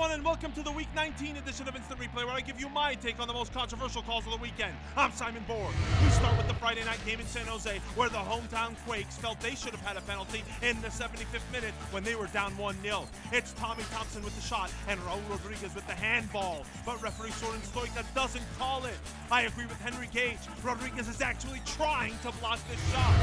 everyone, and welcome to the Week 19 edition of Instant Replay, where I give you my take on the most controversial calls of the weekend. I'm Simon Borg. We start with the Friday night game in San Jose, where the hometown Quakes felt they should have had a penalty in the 75th minute when they were down 1-0. It's Tommy Thompson with the shot and Raul Rodriguez with the handball, but referee Soren Stoica doesn't call it. I agree with Henry Gage. Rodriguez is actually trying to block this shot.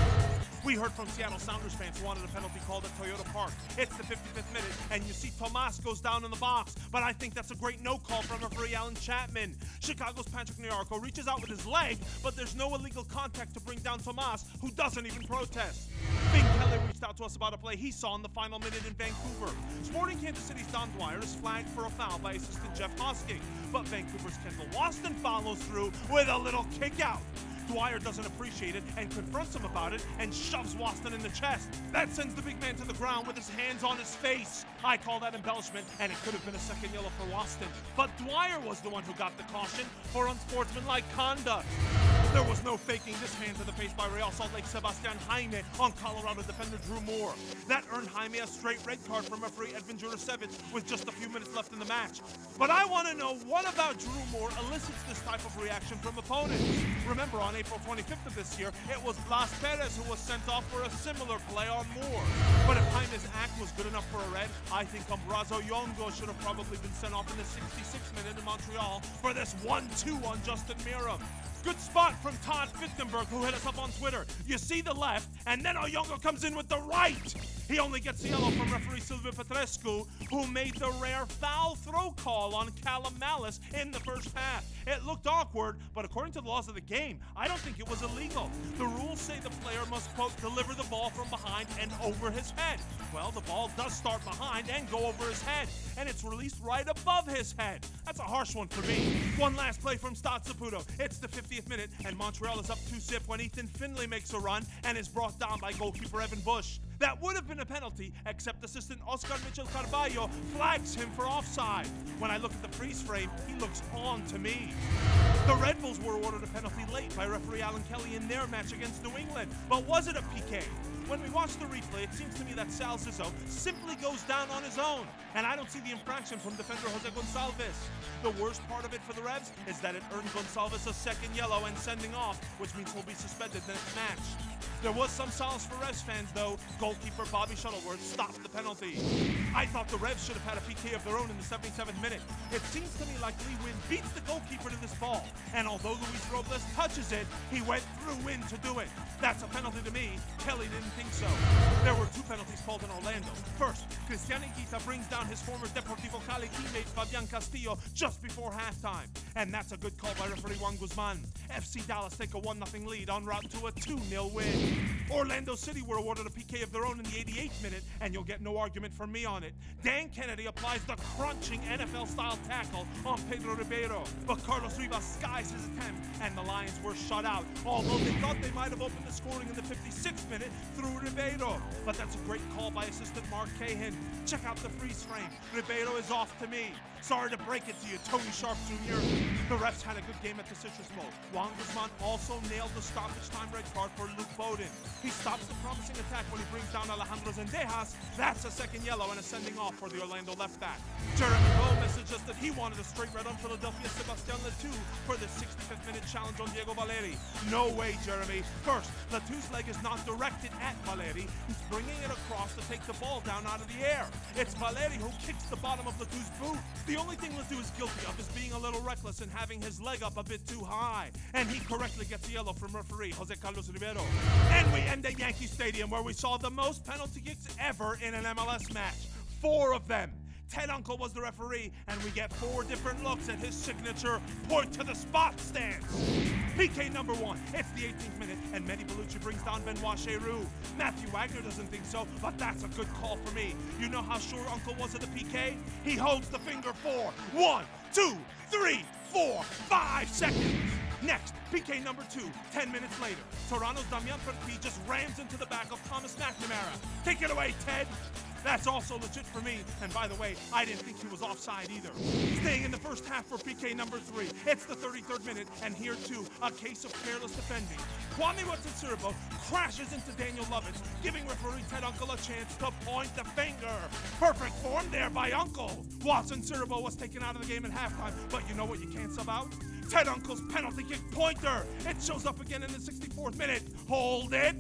We heard from Seattle Sounders fans who wanted a penalty called at Toyota Park. It's the 55th minute, and you see Tomas goes down in the box, but I think that's a great no call from referee Alan Chapman. Chicago's Patrick Nyarko reaches out with his leg, but there's no illegal contact to bring down Tomas, who doesn't even protest. Vin Kelly reached out to us about a play he saw in the final minute in Vancouver. Sporting Kansas City's Don Dwyer is flagged for a foul by assistant Jeff Hosking, but Vancouver's Kendall Waston follows through with a little kick out. Dwyer doesn't appreciate it and confronts him about it and shoves Waston in the chest. That sends the big man to the ground with his hands on his face. I call that embellishment, and it could have been a second yellow for Waston. But Dwyer was the one who got the caution for unsportsmanlike conduct. There was no faking this hand to the face by Real Salt Lake Sebastian Jaime on Colorado defender Drew Moore. That earned Jaime a straight red card from referee Edvin Jurasevich with just a few minutes left in the match. But I want to know, what about Drew Moore elicits this type of reaction from opponents? Remember, on April 25th of this year, it was Blas Perez who was sent off for a similar play on Moore. But if Jaime's act was good enough for a red, I think Ambrazo Yongo should have probably been sent off in the 66th minute in Montreal for this 1-2 on Justin Miram. Good spot from Todd Fichtenberg, who hit us up on Twitter. You see the left, and then Oyongo comes in with the right. He only gets the yellow from referee Silvio Petrescu, who made the rare foul throw call on Callum Malice in the first half. It looked awkward, but according to the laws of the game, I don't think it was illegal. The rules say the player must, quote, deliver the ball from behind and over his head. Well, the ball does start behind and go over his head, and it's released right above his head. That's a harsh one for me. One last play from Stade Saputo. It's the 50th minute, and Montreal is up 2-0 when Ethan Finlay makes a run and is brought down by goalkeeper Evan Bush. That would have been a penalty, except assistant Oscar Mitchell Carballo flags him for offside. When I look at the freeze frame, he looks on to me. The Red Bulls were awarded a penalty late by referee Alan Kelly in their match against New England, but was it a PK? When we watch the replay, it seems to me that Sal Zizzo simply goes down on his own, and I don't see the infraction from defender Jose Gonçalves. The worst part of it for the Revs is that it earned Gonçalves a second yellow and sending off, which means he'll be suspended the next match. There was some solace for Revs fans, though. Goalkeeper Bobby Shuttleworth stopped the penalty. I thought the Revs should have had a PK of their own in the 77th minute. It seems to me like Lee Wynn beats the goalkeeper to this ball, and although Luis Robles touches it, he went through Wynn to do it. That's a penalty to me. Kelly didn't think so. There were two penalties called in Orlando. First, Cristian Higuita brings down his former Deportivo Cali teammate Fabian Castillo just before halftime, and that's a good call by referee Juan Guzman. FC Dallas take a 1-0 lead en route to a 2-0 win. Orlando City were awarded a PK of their own in the 88th minute, and you'll get no argument from me on it. Dan Kennedy applies the crunching NFL-style tackle on Pedro Ribeiro, but Carlos Rivas skies his attempt, and the Lions were shut out, although they thought they might have opened the scoring in the 56th minute through Ribeiro. But that's a great call by assistant Mark Cahan. Check out the freeze frame. Ribeiro is off to me. Sorry to break it to you, Tony Sharp Jr. The refs had a good game at the Citrus Bowl. Juan Guzman also nailed the stoppage time red card for Luke Bowden. He stops the promising attack when he brings down Alejandro Zendejas. That's a second yellow and a sending off for the Orlando left back. Jeremy Rowe messaged us that he wanted a straight red on Philadelphia Sebastian Letou for the 65th minute challenge on Diego Valeri. No way, Jeremy. First, Letou's leg is not directed at Valeri. He's bringing it across to take the ball down out of the air. It's Valeri who kicks the bottom of Letou's boot. The only thing Letou is guilty of is being a little reckless and having his leg up a bit too high. And he correctly gets a yellow from referee Jose Carlos Rivero. And we end at Yankee Stadium, where we saw the most penalty kicks ever in an MLS match. 4 of them. Ted Uncle was the referee, and we get 4 different looks at his signature point to the spot stance. PK number 1, it's the 18th minute, and Mehdi Bellucci brings down Benoit Cheroux. Matthew Wagner doesn't think so, but that's a good call for me. You know how sure Uncle was of the PK? He holds the finger for 1, 2, 3, 4, 5 seconds. Next, PK number 2, 10 minutes later. Toronto's Damian Perpi just rams into the back of Thomas McNamara. Take it away, Ted. That's also legit for me. And by the way, I didn't think he was offside either. Staying in the first half for PK number 3. It's the 33rd minute, and here too, a case of careless defending. Kwame Watson-Siriboe crashes into Daniel Lovitz, giving referee Ted Uncle a chance to point the finger. Perfect form there by Uncle. Watson-Siriboe was taken out of the game at halftime, but you know what you can't sub out? Ted Uncle's penalty kick pointer. It shows up again in the 64th minute. Hold it,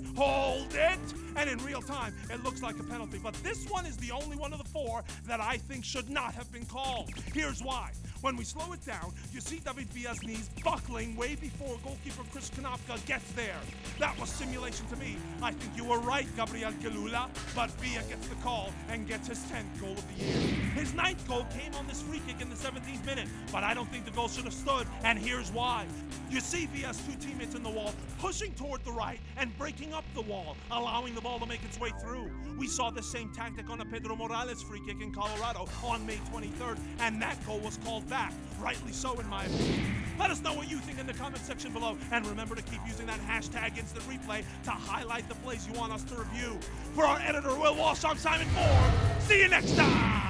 and in real time, it looks like a penalty. But this one is the only one of the 4 that I think should not have been called. Here's why. When we slow it down, you see David Villa's knees buckling way before goalkeeper Chris Konopka gets there. That was simulation to me. I think you were right, Gabriel Gelula, but Villa gets the call and gets his 10th goal of the year. His 9th goal came on this free kick in the 17th minute, but I don't think the goal should have stood, and here's why. You see Villa's 2 teammates in the wall pushing toward the right and breaking up the wall, allowing the ball to make its way through. We saw the same tactic on a Pedro Morales free kick in Colorado on May 23rd, and that goal was called back. Rightly so, in my opinion. Let us know what you think in the comment section below, and remember to keep using that hashtag instant replay to highlight the plays you want us to review. For our editor, Will Walsh, I'm Simon Ford. See you next time!